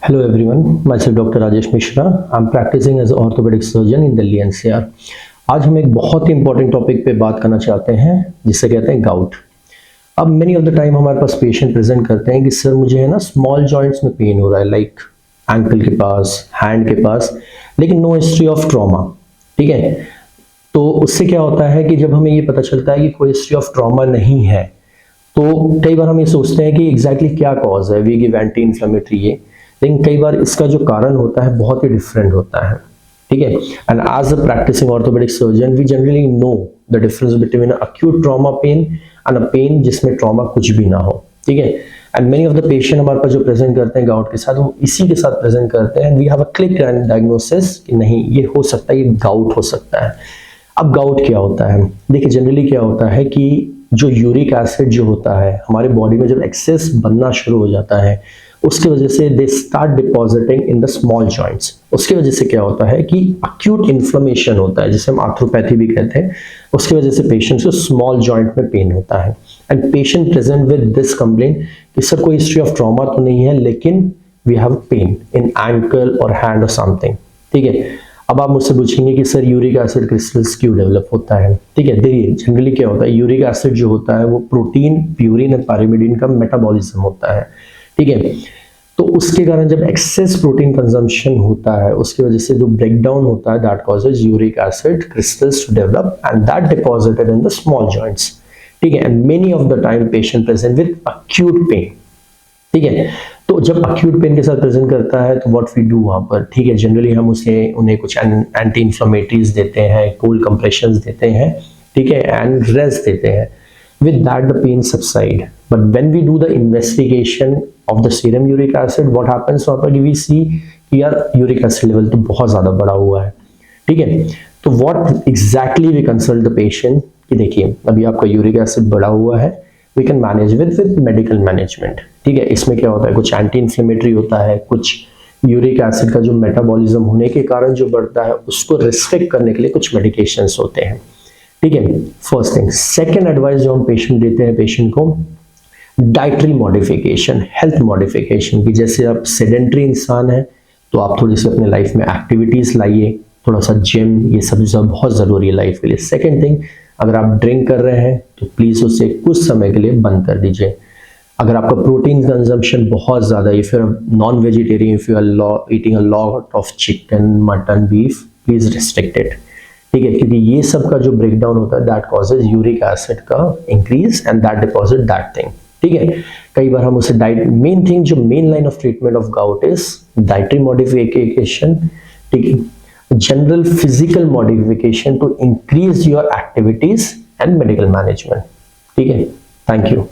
Hello everyone, myself Dr. Rajesh Mishra. I'm practicing as an orthopedic surgeon in Delhi NCR. आज हम एक बहुत ही important topic पे बात करना चाहते हैं जिसे कहते हैं गाउट। अब मेनी ऑफ द टाइम हमारे पास पेशेंट प्रेजेंट करते हैं कि सर मुझे है ना स्मॉल जॉइंट्स में पेन हो रहा है, लाइक एंकल के पास, हैंड के पास, लेकिन नो हिस्ट्री ऑफ ट्रॉमा। ठीक है, तो उससे क्या होता है कि जब हमें ये पता चलता है कि कोई हिस्ट्री ऑफ ट्रॉमा नहीं है तो कई बार हम ये सोचते हैं कि एग्जैक्टली क्या कॉज है, वी गिव एंटी इन्फ्लेमेटरी ये, लेकिन कई बार इसका जो कारण होता है बहुत ही डिफरेंट होता है। ठीक है, and as a practicing orthopaedic surgeon we generally know the difference between acute trauma pain and a pain जिसमें ट्रॉमा कुछ भी ना हो। ठीक है, and many of the patient हमारे पास जो प्रेजेंट करते हैं गाउट के साथ, वो इसी के साथ प्रेजेंट करते हैं। We have a click and diagnosis कि नहीं ये हो सकता है, ये गाउट हो सकता है। अब गाउट क्या होता है? देखिए जनरली क्या होता है कि जो यूरिक एसिड जो होता है हमारे बॉडी में जब एक्सेस बनना शुरू हो जाता है उसकी वजह से they start depositing in the small joints. उसकी वजह से क्या होता है कि अक्यूट इन्फ्लेमेशन होता है जिसे हम आर्थ्रोपैथी भी कहते हैं। उसकी वजह से पेशेंट को स्मॉल जॉइंट में पेन होता है and patient present with this complaint कि सर कोई हिस्ट्री ऑफ ट्रॉमा तो नहीं है लेकिन we have pain in ankle और हैंड और समथिंग। ठीक है, अब आप मुझसे पूछेंगे कि सर यूरिक एसिड क्रिस्टल्स क्यों डेवलप होता है। ठीक है, देखिए जनरली क्या होता है, यूरिक एसिड जो होता है वो प्रोटीन, प्यूरिन और पाइरिमिडीन का मेटाबॉलिज्म होता है। ठीक है, तो उसके कारण जब एक्सेस प्रोटीन कंजम्पशन होता है उसकी वजह से जो ब्रेकडाउन होता है that causes uric acid crystals to develop and that deposited in the small joints. ठीक है, and many of the time patient present with acute pain. ठीक है, तो जब अक्यूट पेन के साथ प्रेजेंट करता है तो व्हाट वी डू वहां पर, ठीक है, जनरली हम उन्हें कुछ एंटी इन्फ्लेमेटरीज देते हैं, कोल्ड कंप्रेशंस देते हैं, ठीक है, एंड रेस्ट देते हैं। With that the pain subside, but when we do the investigation of the serum uric acid, what happens वहाँ पर we see कि यार uric acid level तो बहुत ज़्यादा बढ़ा हुआ है। ठीक है, तो what exactly we consult the patient कि देखिए अभी आपका uric acid बढ़ा हुआ है, we can manage with medical management। ठीक है, इसमें क्या होता है, कुछ एंटी इन्फ्लेमेटरी होता है, कुछ यूरिक एसिड का जो मेटाबॉलिज्म होने के कारण जो बढ़ता है उसको रिस्ट्रिक्ट करने के लिए कुछ मेडिकेशंस होते हैं। ठीक है, फर्स्ट थिंग। सेकेंड एडवाइस जो हम पेशेंट देते हैं पेशेंट को, डाइटरी मॉडिफिकेशन, हेल्थ मॉडिफिकेशन की। जैसे आप सेडेंटरी इंसान है तो आप थोड़ी सी अपने लाइफ में एक्टिविटीज लाइए, थोड़ा सा जिम, ये सब बहुत जरूरी है लाइफ के लिए। सेकेंड थिंग, अगर आप ड्रिंक कर रहे हैं तो प्लीज उसे कुछ समय के लिए बंद कर दीजिए। अगर आपका प्रोटीन कंजम्पशन बहुत ज्यादा, if you are non vegetarian, if you are eating a lot of chicken, mutton, beef, please restrict it. ठीक है, क्योंकि ये सब का जो ब्रेकडाउन होता है दैट कॉजेज यूरिक एसिड का increase and that deposit that thing. ठीक है, कई बार हम उसे डाइट, मेन थिंग जो main line of treatment of gout is dietary modification. ठीक है, general physical modification to increase your activities and medical management. ठीक है, थैंक यू।